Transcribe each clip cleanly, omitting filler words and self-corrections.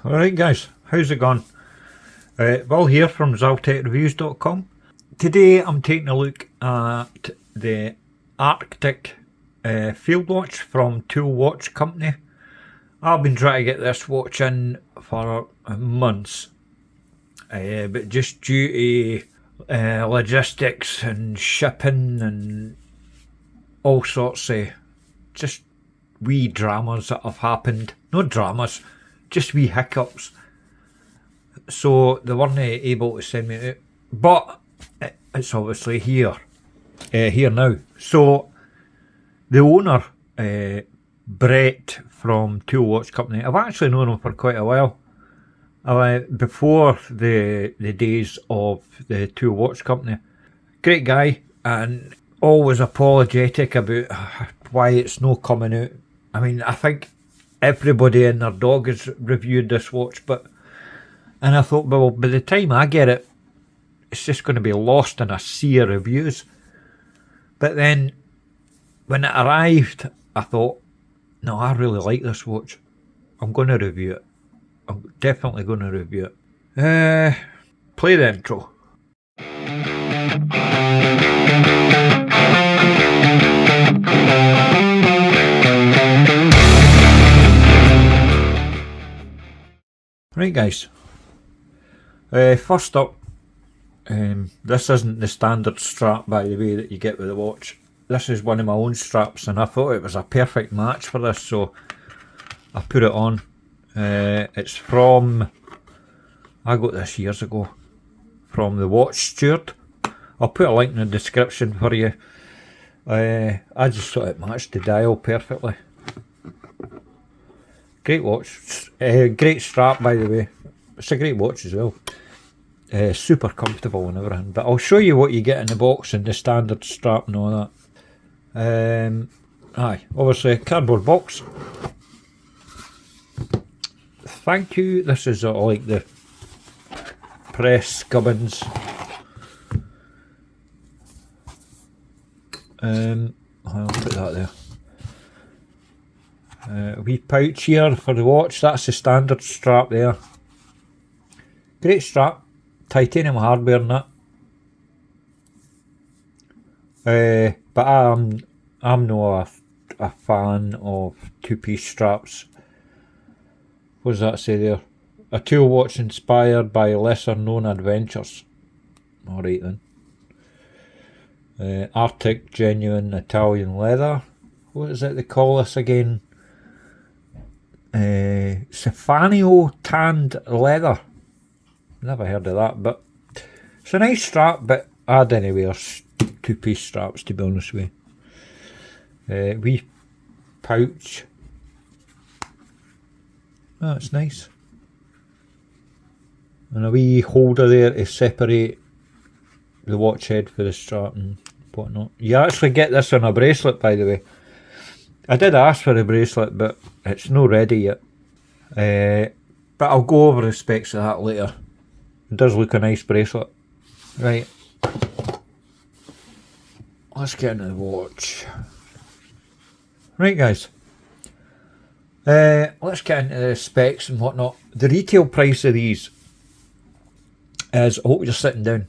Alright guys, how's it going? Will here from ZaltekReviews.com. Today I'm taking a look at the Arctic field watch from Tool Watch Company. I've been trying to get this watch in for months, but just due to logistics and shipping and all sorts of just wee dramas that have happened. Not dramas, just wee hiccups. So they weren't able to send me out. But it's obviously here now. So the owner, Brett from Tool Watch Company, I've actually known him for quite a while. Before the days of the Tool Watch Company. Great guy, and always apologetic about why it's not coming out. I mean, I think everybody and their dog has reviewed this watch, and I thought, well, by the time I get it, it's just going to be lost in a sea of reviews. But then, when it arrived, I thought, no, I really like this watch. I'm going to review it. I'm definitely going to review it. Play the intro. Right guys, first up, this isn't the standard strap, by the way, that you get with the watch. This is one of my own straps, and I thought it was a perfect match for this, so I put it on. It's from, I got this years ago, from the Watch Steward. I'll put a link in the description for you. I just thought it matched the dial perfectly. Great watch, great strap, by the way. It's a great watch as well. Super comfortable and everything. But I'll show you what you get in the box and the standard strap and all that. Obviously a cardboard box. Thank you. This is like the press gubbins. I'll put that there. A wee pouch here for the watch. That's the standard strap there. Great strap, titanium hardware and that. But I'm not a fan of two-piece straps. What does that say there? A tool watch inspired by lesser known adventures. Alright then. Arctic genuine Italian leather. What is it they call this again? Saffiano tanned leather. Never heard of that, but it's a nice strap, but I didn't wear two-piece straps, to be honest with you. Wee pouch. Oh, it's nice. And a wee holder there to separate the watch head for the strap and whatnot. You actually get this on a bracelet, by the way. I did ask for a bracelet, but it's not ready yet. But I'll go over the specs of that later. It does look a nice bracelet. Right. Let's get into the watch. Right guys. Let's get into the specs and whatnot. The retail price of these is, I hope you're sitting down,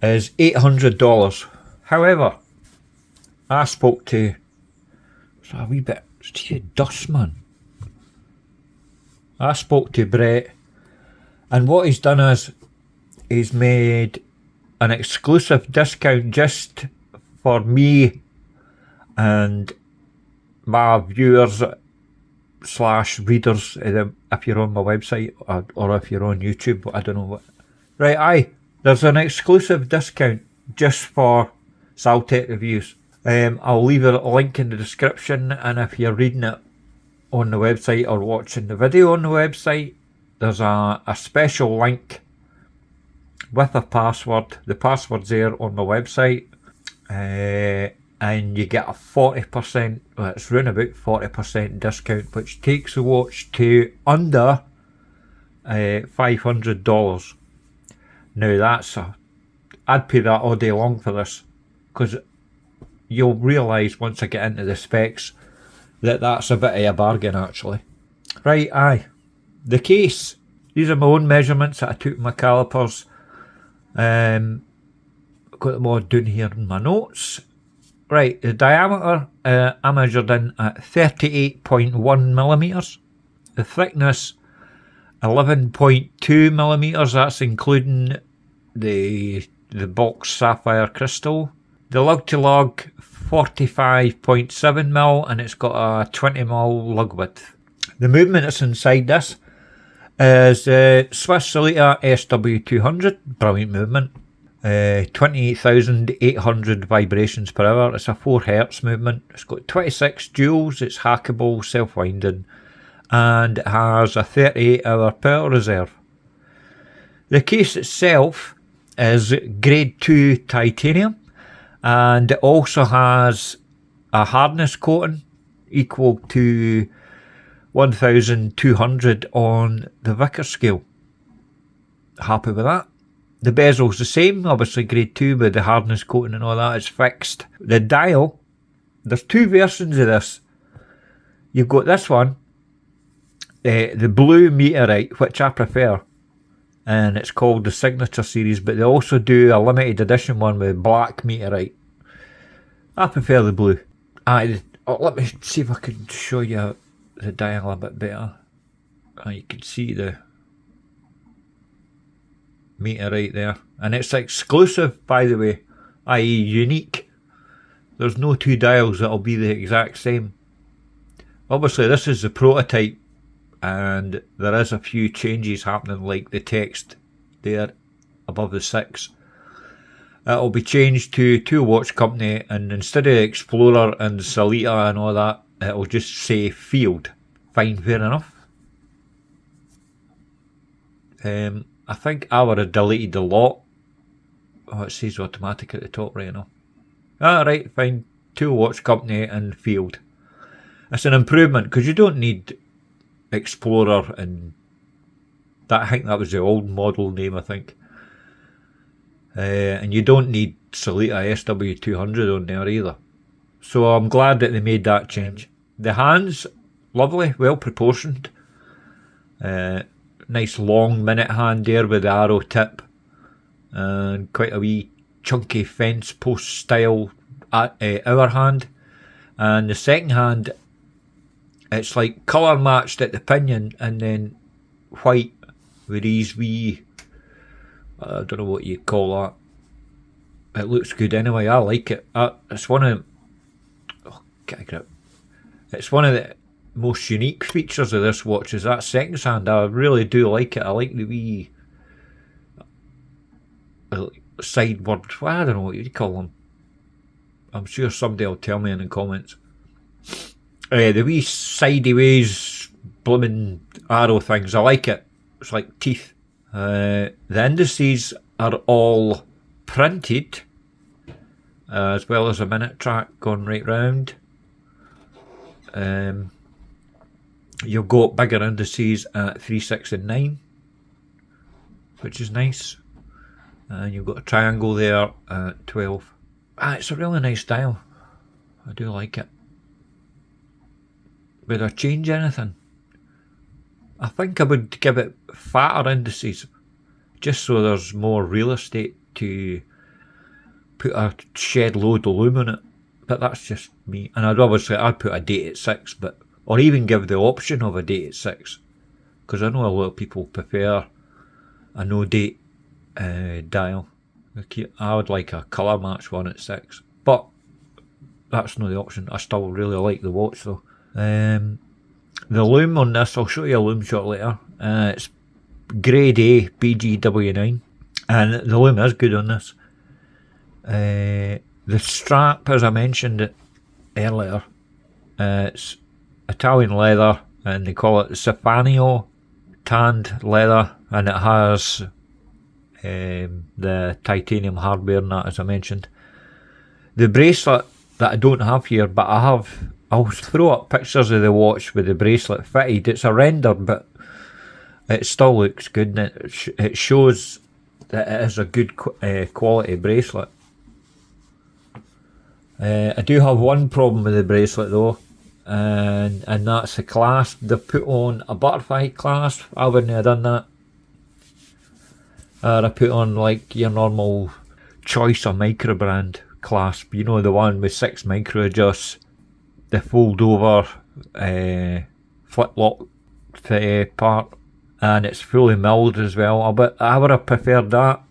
is $800. However, I spoke to, it's a wee bit, it's dust, man. I spoke to Brett, and what he's done is he's made an exclusive discount just for me and my viewers / readers if you're on my website or if you're on YouTube. I don't know what. Right, there's an exclusive discount just for Zaltek reviews. I'll leave a link in the description, and if you're reading it on the website or watching the video on the website, there's a special link with a password. The password's there on the website, and you get a 40%, well, it's round about 40% discount, which takes the watch to under $500. Now I'd pay that all day long for this, because you'll realise once I get into the specs that that's a bit of a bargain actually. Right, The case, these are my own measurements that I took my calipers. I've got them all down here in my notes. Right, the diameter I measured in at 38.1 millimetres. The thickness 11.2 millimetres. That's including the box sapphire crystal. The lug to lug 45.7 mil, and it's got a 20 mil lug width. The movement that's inside this is Swiss Sellita SW200, brilliant movement. 28,800 vibrations per hour. It's a 4 Hz movement. It's got 26 joules. It's hackable, self-winding, and it has a 38-hour power reserve. The case itself is grade 2 titanium, and it also has a hardness coating equal to 1,200 on the Vickers scale. Happy with that. The bezel's the same, obviously grade 2 with the hardness coating and all that is fixed. The dial, there's two versions of this. You've got this one, the blue meteorite, which I prefer, and it's called the Signature Series, but they also do a limited edition one with black meteorite. I prefer the blue. Let me see if I can show you the dial a bit better. You can see the meteorite there, and it's exclusive, by the way, i.e. unique. There's no two dials that'll be the exact same. Obviously this is the prototype, and there is a few changes happening, like the text there above the 6. It'll be changed to watch company, and instead of Explorer and Sellita and all that, it'll just say Field. Fine, fair enough. I think I would have deleted the lot. Oh, it says automatic at the top right now. Right, fine. To watch company and Field. It's an improvement, because you don't need Explorer and that. I think that was the old model name, I think. And you don't need Sellita SW200 on there either. So I'm glad that they made that change. The hands, lovely, well proportioned. Nice long minute hand there with the arrow tip, and quite a wee chunky fence post style hour hand. And the second hand, it's like colour matched at the pinion, and then white with these wee, I don't know what you call that. It looks good anyway. I like it. It's one of, get a grip. It's one of the most unique features of this watch is that second hand. I really do like it. I like the wee sideward, I don't know what you'd call them. I'm sure somebody will tell me in the comments. The wee sideways blooming arrow things, I like it. It's like teeth. The indices are all printed, as well as a minute track going right round. You've got bigger indices at 3, 6 and 9, which is nice. And you've got a triangle there at 12. It's a really nice dial. I do like it. Would I change anything? I think I would give it fatter indices, just so there's more real estate to put a shed load of loom in it. But that's just me. And I'd put a date at 6, or even give the option of a date at 6, because I know a lot of people prefer a no date dial. I would like a colour match one at 6, but that's not the option. I still really like the watch though. The loom on this, I'll show you a loom shot later. It's grade A BGW9, and the loom is good on this. The strap, as I mentioned earlier, it's Italian leather, and they call it Saffiano tanned leather, and it has the titanium hardware and that, as I mentioned. The bracelet that I don't have here, but I'll throw up pictures of the watch with the bracelet fitted. It's a render, but it still looks good, and it shows that it is a good quality bracelet. I do have one problem with the bracelet though. and that's the clasp. They've put on a butterfly clasp. I wouldn't have done that. I put on like your normal choice or micro brand clasp, you know, the one with 6 micro adjusts, the fold over flip lock part, and it's fully milled as well. But I would have preferred that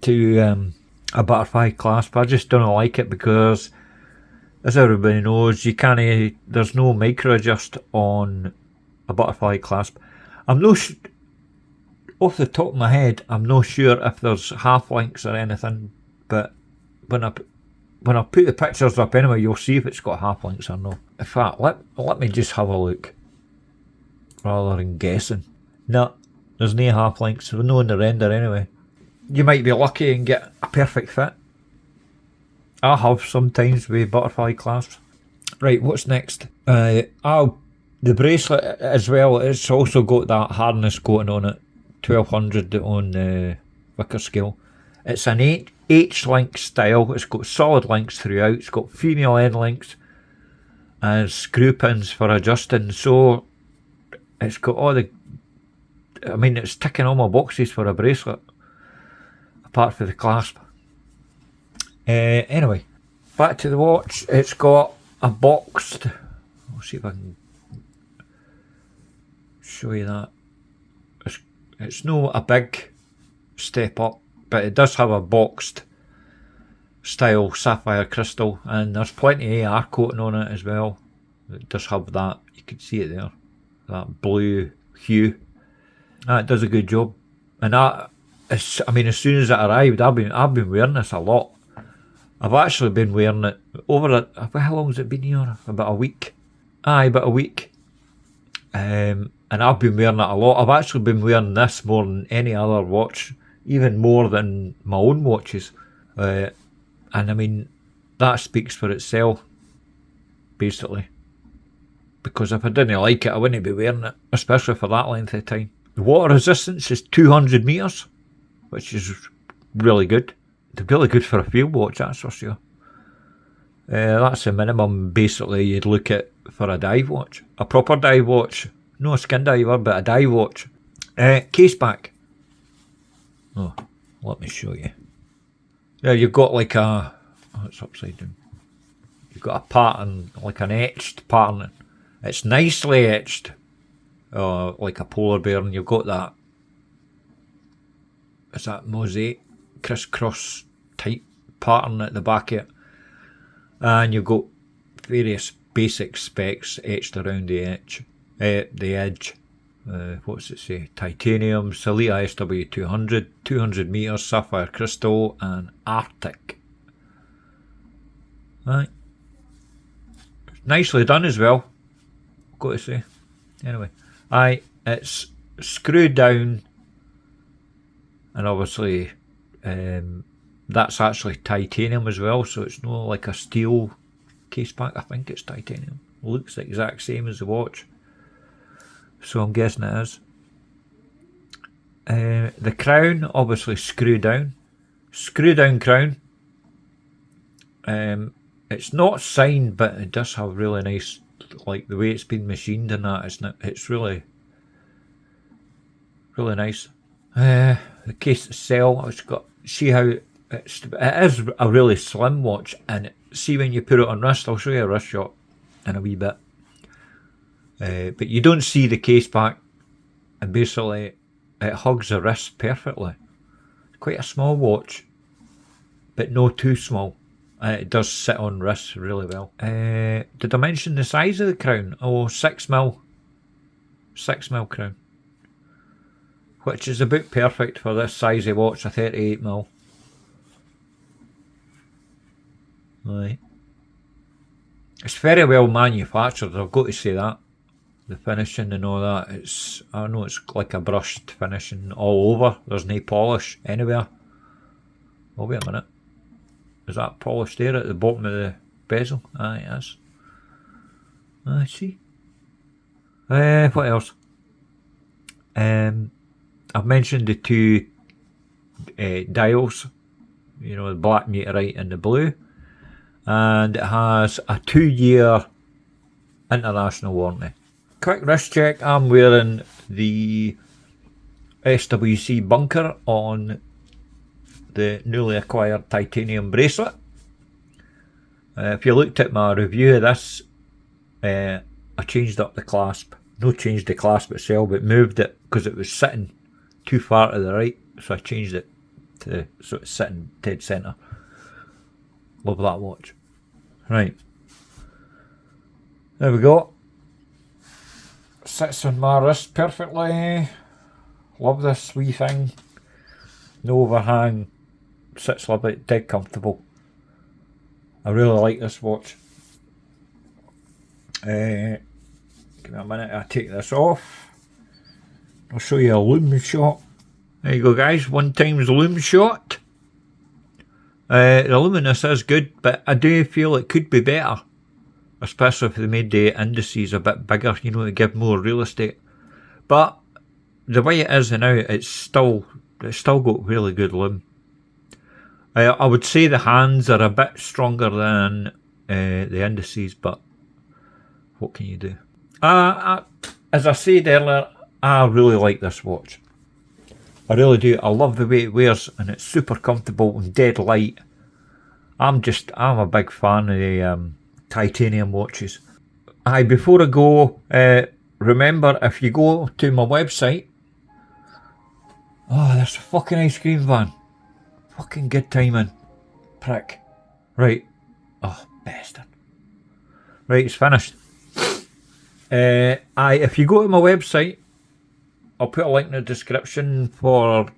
to a butterfly clasp. I just don't like it because, as everybody knows, you can't. There's no micro adjust on a butterfly clasp. I'm no off the top of my head, I'm not sure if there's half links or anything, but when I put the pictures up anyway, you'll see if it's got half links or no. In fact, let me just have a look rather than guessing. No, there's no half links. There's no in the render anyway. You might be lucky and get a perfect fit. I have sometimes with butterfly clasps. Right, what's next? The bracelet as well. It's also got that hardness coating on it. 1200 on the wicker scale. It's an H-link style. It's got solid links throughout. It's got female end links and screw pins for adjusting. So it's got all the. I mean, it's ticking all my boxes for a bracelet, apart from the clasp. Anyway, back to the watch. It's got a boxed. I'll see if I can show you that. It's not a big step up, but it does have a boxed style sapphire crystal, and there's plenty of AR coating on it as well. It does have that, you can see it there, that blue hue. It does a good job. And that, as soon as it arrived, I've been wearing this a lot. I've actually been wearing it over how long has it been here? About a week. About a week. And I've been wearing it a lot. I've actually been wearing this more than any other watch, even more than my own watches. And I mean, that speaks for itself, basically. Because if I didn't like it, I wouldn't be wearing it, especially for that length of time. The water resistance is 200 metres, which is really good. It's really good for a field watch, that's for sure. That's the minimum, basically, you'd look at for a dive watch. A proper dive watch. No a skin diver, but a dive watch. Caseback. Oh, let me show you. There you've got like a... Oh, it's upside down. You've got a pattern, like an etched pattern. It's nicely etched. Like a polar bear, and you've got that... It's that mosaic crisscross type pattern at the back of it. And you've got various basic specs etched around the edge. What's it say? Titanium, Sellita SW200, 200 metres, sapphire crystal, and Arctic. Right. Nicely done as well, got to say. Anyway, it's screwed down, and obviously that's actually titanium as well, so it's not like a steel caseback. I think it's titanium. Looks the exact same as the watch, so I'm guessing it is. The crown, obviously screw down crown. It's not signed, but it does have really nice, like the way it's been machined and that. It's really, really nice. The case itself, it's got. See how it is a really slim watch, and see when you put it on wrist. I'll show you a wrist shot in a wee bit. But you don't see the case back, and basically it hugs the wrist perfectly. It's quite a small watch, but no too small. It does sit on wrists really well. Did I mention the size of the crown? Oh, 6mm. 6mm crown. Which is about perfect for this size of watch, a 38mm. Right. It's very well manufactured, I've got to say that. The finishing and all that, I know it's like a brushed finishing all over. There's no polish anywhere. Oh, wait a minute. Is that polish there at the bottom of the bezel? Aye, it is. I see. What else? I've mentioned the two dials, you know, the black meteorite and the blue, and it has a 2-year international warranty. Quick wrist check, I'm wearing the SWC bunker on the newly acquired titanium bracelet. If you looked at my review of this, I changed up the clasp. No, changed the clasp itself, but moved it because it was sitting too far to the right, so I changed it to so it's sitting dead centre. Love that watch. Right, there we go. Sits on my wrist perfectly. Love this wee thing. No overhang. Sits lovely, dead comfortable. I really like this watch. Give me a minute, I'll take this off. I'll show you a lume shot. There you go guys, 1x lume shot. The luminous is good, but I do feel it could be better. Especially if they made the indices a bit bigger, you know, to give more real estate. But the way it is now, it's still got really good lume. I would say the hands are a bit stronger than the indices, but what can you do? As I said earlier, I really like this watch. I really do. I love the way it wears, and it's super comfortable and dead light. I'm a big fan of the titanium watches. Before I go, remember, if you go to my website, oh, there's a fucking ice cream van. Fucking good timing. Prick. Right. Oh, bastard. Right, it's finished. If you go to my website, I'll put a link in the description for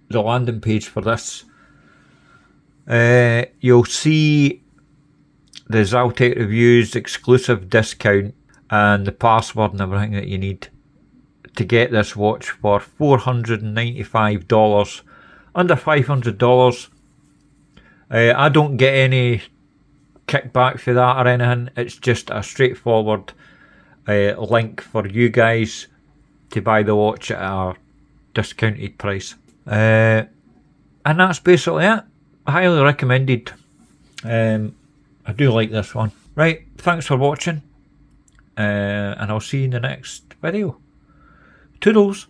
the landing page for this. You'll see the Zaltek reviews, exclusive discount, and the password and everything that you need to get this watch for $495, under $500. I don't get any kickback for that or anything. It's just a straightforward link for you guys to buy the watch at a discounted price. And that's basically it. Highly recommended. I do like this one. Right, thanks for watching. And I'll see you in the next video. Toodles.